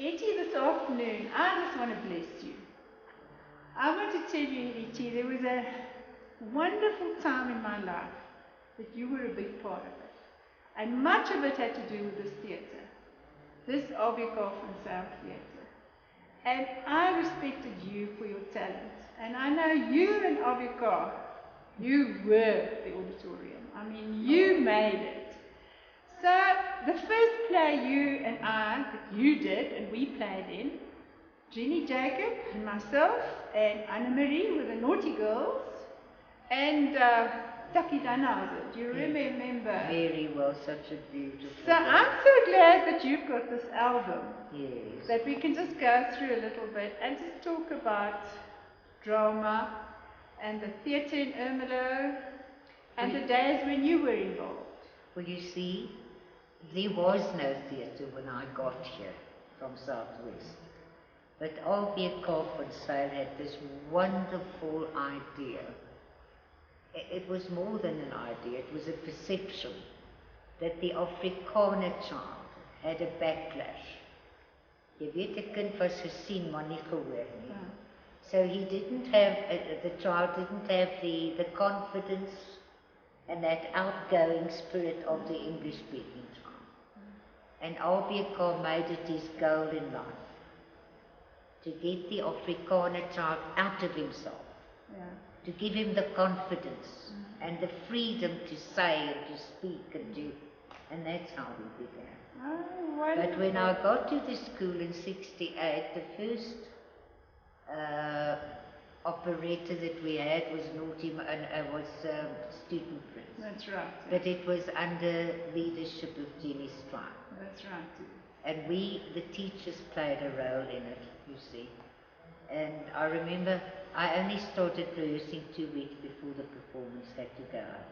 Hettie, this afternoon, I just want to bless you. I want to tell you, Hettie, there was a wonderful time in my life that you were a big part of it. And much of it had to do with this theatre, this Albiekoff and Sound Theatre. And I respected you for your talent. And I know you and Albiekoff, you were the auditorium. I mean, you made it. So, the first play you and I, that you did and we played in, Jenny Jacob and myself and Anna-Marie were the naughty girls, and Taki Danhauser, do you remember? Very well, such a beautiful So I'm so glad that you've got this album. Yes. That we can just go through a little bit and just talk about drama and the theatre in Ermelo and the days when you were involved. Well, you see, there was no theatre when I got here from Southwest. But Albiekoff and Sale had this wonderful idea. It was more than an idea, it was a perception that the Afrikaner child had a backlash. Jy weet, 'n kind was gesien, maar nie gehoor nie. So he didn't have, the child didn't have the confidence and that outgoing spirit of the English-speaking child. And Albiekoff made it his goal in life to get the Afrikaner child out of himself. To give him the confidence and the freedom to say and to speak and that's how we began. Oh, but when I got to the school in '68, the first operetta that we had was Student Prince. That's right. But it was under leadership of Jenny Strike. That's right. And the teachers played a role in it, you see. And I remember I only started rehearsing 2 weeks before the performance had to go out.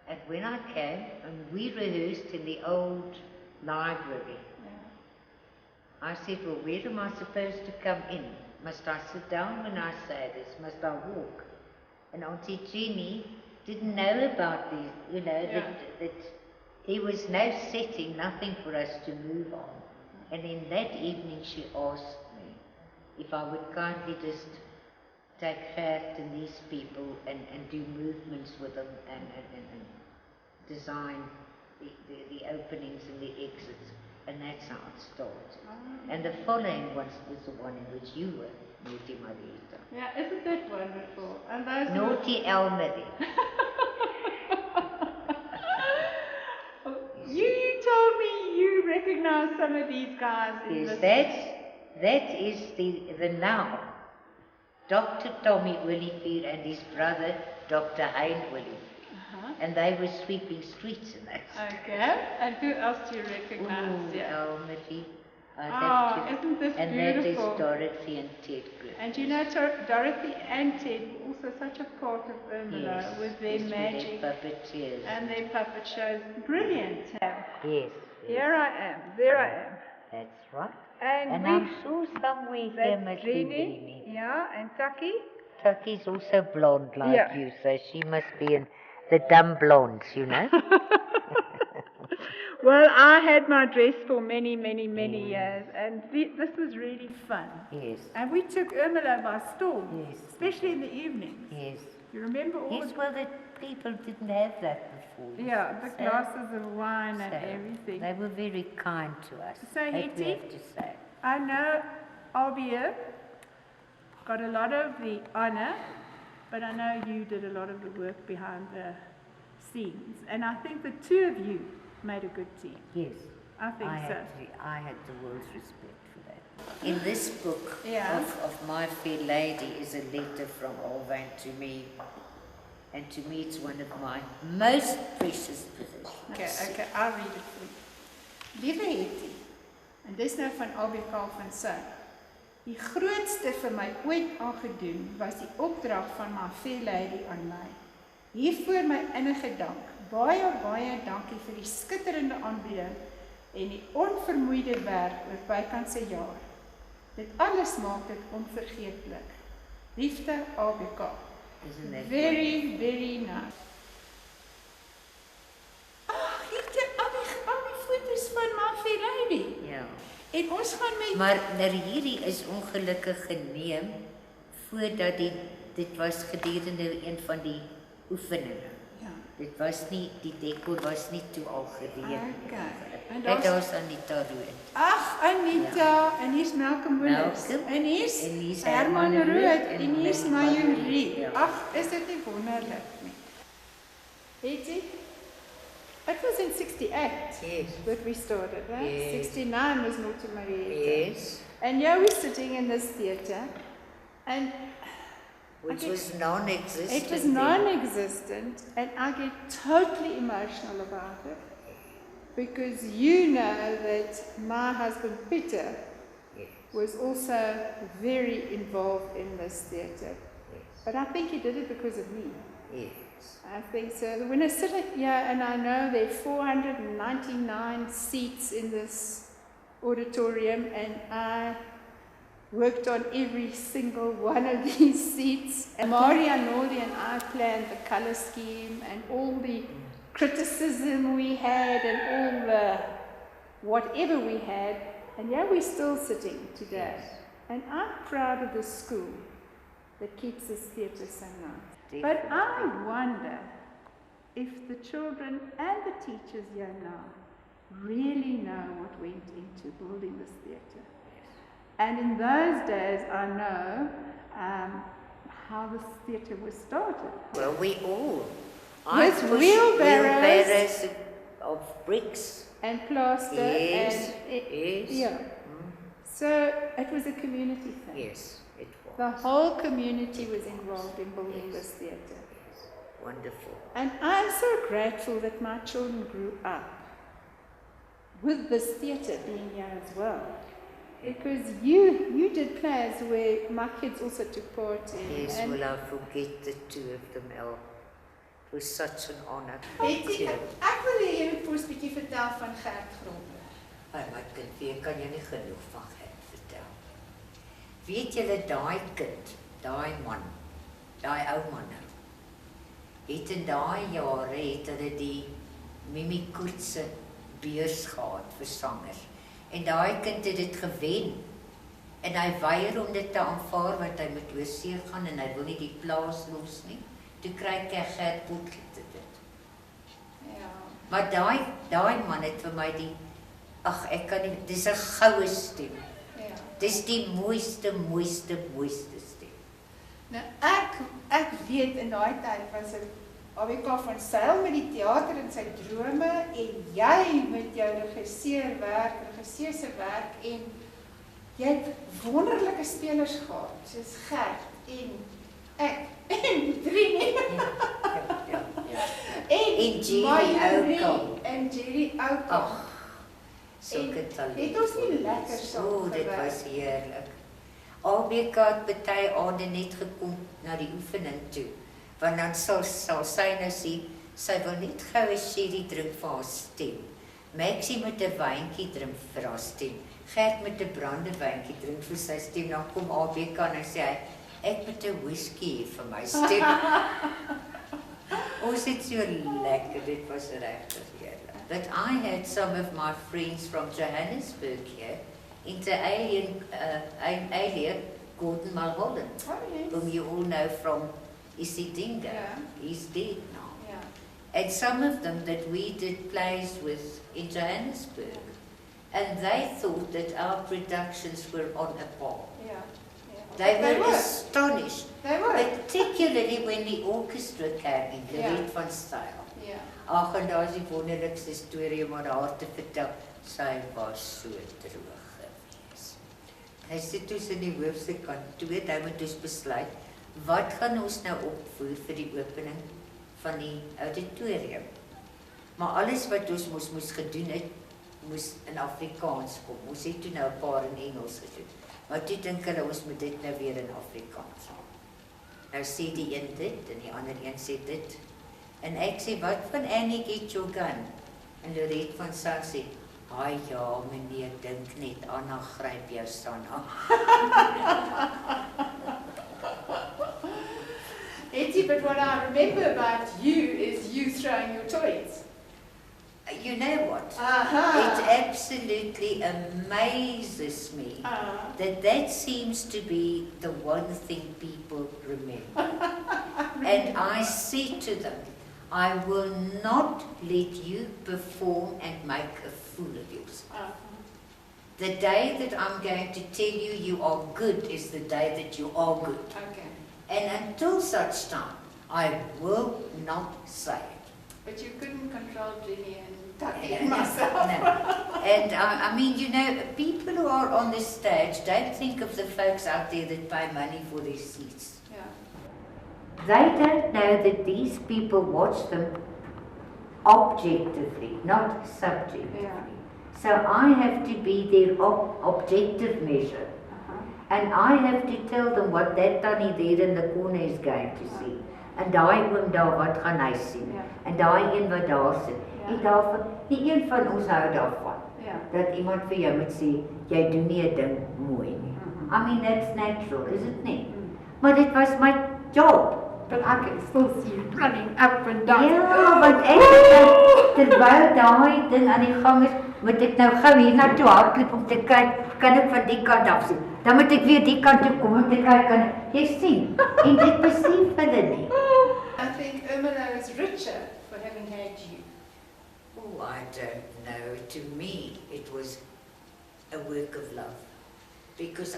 And when I came, and we rehearsed in the old library, I said, well, where am I supposed to come in? Must I sit down when I say this? Must I walk? And Auntie Jenny didn't know about these, that there was no setting, nothing for us to move on. And then that evening she asked me if I would kindly just take faith in these people and do movements with them and design the openings and the exits. And that's how it started. And the following one was the one in which you were, Naughty Marita. Yeah, isn't that wonderful? And those Naughty Elmedy. You told me you recognize some of these guys in yes, this. that is the now. Dr. Tommy Willifeer and his brother, Dr. Hein Willifeer. And they were sweeping streets in that. Okay. And who else do you recognize? Elmedy. Isn't this and beautiful? And that is Dorothy and Ted Griffiths. And you know, Dorothy and Ted were also such a part of Ermelo with their magic. With their puppeteers. And their puppet shows. Brilliant. Yes. Here I am. There I am. That's right. And I'm sure somewhere here must be Jenny. Yeah, and Taki. Taki's also blonde like you, so she must be in the dumb blondes, you know. Well, I had my dress for many, many, many years, and this was really fun. Yes. And we took Ermelo by storm. Yes. Especially in the evenings. Yes. You remember all Yes, well, the people didn't have that before. Yeah, the glasses of wine and everything. They were very kind to us. So, Hettie, we have to say. I know Albie got a lot of the honor, but I know you did a lot of the work behind the scenes. And I think the two of you made a good team. Yes. I think so. I had the world's respect for that. In this book of My Fair Lady is a letter from Alvain to me. And to me it's one of my most precious possessions. Okay, I'll read it for you. Liewe Hettie, en dis nou van Albiekoff en Son. Die grootste vir my ooit aangedoen was die opdrag van My Fair Lady aan my. Hiervoor my innige dank. Baie, baie dankie vir die skitterende aanbieding en die onvermoeide werk oor bykantse jaar. Dit alles maak dit onvergeetlik. Liefde, Albiekoff. Isn't that very, wonderful? very nice. Ag, hier al die foto's van My Fair Lady. Ja. En ons gaan met... Maar hierdie is ongelukkig geneem voordat dit was gedurende een van die oefeninge. Ja. Dit was nie, die dekor was nie toe al gereed. Okay. En Dit was Anita Rood. Ag, Anita, en hier's Malcolm Willis. En hier's Herman Rood, en hier's Majorie. Ja. Ag, is dit nie wonderlik nie? Hettie, it was in 68 that we started, right? Yes. 69 was Naughty Marietta. Yes. And yeah, we're sitting in this theatre, and Which was non-existent. it was non-existent, and I get totally emotional about it. Because you know that my husband Peter was also very involved in this theatre. But I think he did it because of me. Yes. I think so. When I sit here and I know there are 499 seats in this auditorium, and I worked on every single one of these seats. And Maria Nordi and I planned the colour scheme and all the criticism we had and all the whatever we had, and yeah, we're still sitting today. And I'm proud of the school that keeps this theatre so nice. But I wonder if the children and the teachers here now really know what went into building this theatre. And in those days, I know how this theatre was started. Well, we all. With wheelbarrows of bricks. And plaster. Yes, and yes. Yeah. So it was a community thing. Yes, it was. The whole community was involved in building this theatre. Yes. Wonderful. And I'm so grateful that my children grew up with this theatre being here as well. Because you did plays where my kids also took part in. Yes, will I forget the two of them, El? It was such an honor. Hettie, ek wil hê jy moet vir ons 'n bietjie vertel van Gert Gronder. My kind, wie kan jy nie genoeg van Gert vertel? Weet julle daai kind, daai man, daai ou man nou, het in daai jare het hulle die Mimi Koetse beurs gehad vir sangers. En daai kind het dit gewen. En hy weier om dit te aanvaar want hy moet oorsee gaan en hy wil nie die plaas los nie. Toe kry ek Gert Potgieter dit. Ja. Maar daai man het vir my die ek kan nie, dis 'n goue stem. Ja. Dis die mooiste stem. Nou ek weet in daai tyd was dit AWK van Sail met die teater en sy drome en jy met jou regisseur se werk en jy het wonderlike spelers gehad soos Gert en ek en drie nie. Ja. En Jerry en Jerry Oukamp. Sulke talent. Het ons nie lekker saam dit gewerk? was heerlik. AWK het baie aande net gekom na die oefening toe. Want dan sal sy nou sê, sy wil net gou 'n sherry drink vir haar stem. Maxie met 'n wyntjie drink vir haar stem. Gert met 'n brandewyntjie drink vir sy stem. Dan kom AWK en sê hy, ek met 'n whisky vir my stem. Ons het so lekker, dit was regtig heerlik. But I had some of my friends from Johannesburg here, into Alien Gordon Mulholland, Oh, yes. whom you all know from Isidinga. Yeah. He's dead now. Yeah. And some of them that we did plays with in Johannesburg. And they thought that our productions were on a par. Yeah. They were were. astonished, They were. particularly when the orchestra came in, Yeah. Lorette van Styl. Yeah. Ag, en daar is die wonderlikste storie om haar te vertel. Sy was so droog gewees. Hy sit toe in die hoofse kantoor, hy moet dus besluit, wat gaan ons nou opvoer vir die opening van die auditorium? Maar alles wat ons moes gedoen het, moes in Afrikaans kom. Ons het toe nou 'n paar in Engels gedoen. Maar toe dink hulle ons moet dit nou weer in Afrikaans doen. Nou sê die een dit en die ander een sê dit. En ek sê, wat van Annie get your gun? En Lorette van Styl sê, "Ai ja, meneer, dink net, Anna gryp jou Sanna." Hettie, but what I remember about you is you throwing your toys. you know what? Uh-huh. It absolutely amazes me that seems to be the one thing people remember. And I say to them, I will not let you perform and make a fool of yourself. The day that I'm going to tell you you are good is the day that you are good. Okay. And until such time, I will not say it. But you couldn't control Jenny and Tucky No, and myself. no. And I mean, you know, people who are on the stage don't think of the folks out there that pay money for their seats. Yeah. They don't know that these people watch them objectively, not subjectively. Yeah. So I have to be their objective measure. And I have to tell them what that tannie there in the corner is going to see. En daai oom daar wat gaan hy sien. Ja. En daai een wat daar sit. Ja. En daarvan, die een van ons hou daarvan. Ja. Dat iemand vir jou moet sê, jy doen nie 'n ding mooi nie. I mean, that's natural, is it not? Maar dit was my job. But I can still see you running up and down. Ja, want ek terwyl daai ding aan die gang is, moet ek nou gou hier na toe hardloop om te kyk, kan ek van die kant af sien. Dan moet ek weer die kant toe kom om te kyk, kan jy sien? En dit besef hulle nie. I think ERMELO is richer for having had you. Oh, I don't know. To me, it was a work of love. Because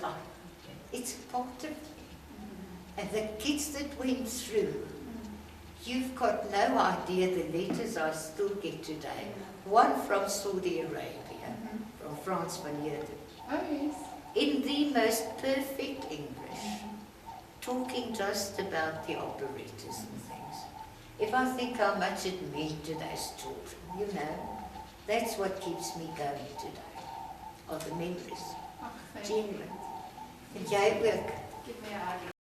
it's part of me. And the kids that went through, you've got no idea the letters I still get today. One from Saudi Arabia, from France van Heerden. Oh, yes. In the most perfect English, talking just about the operators and things. If I think how much it meant to those children, you know, that's what keeps me going today, are the memories. Oh, thank you. Genuine. And jy ook. Give me a hug.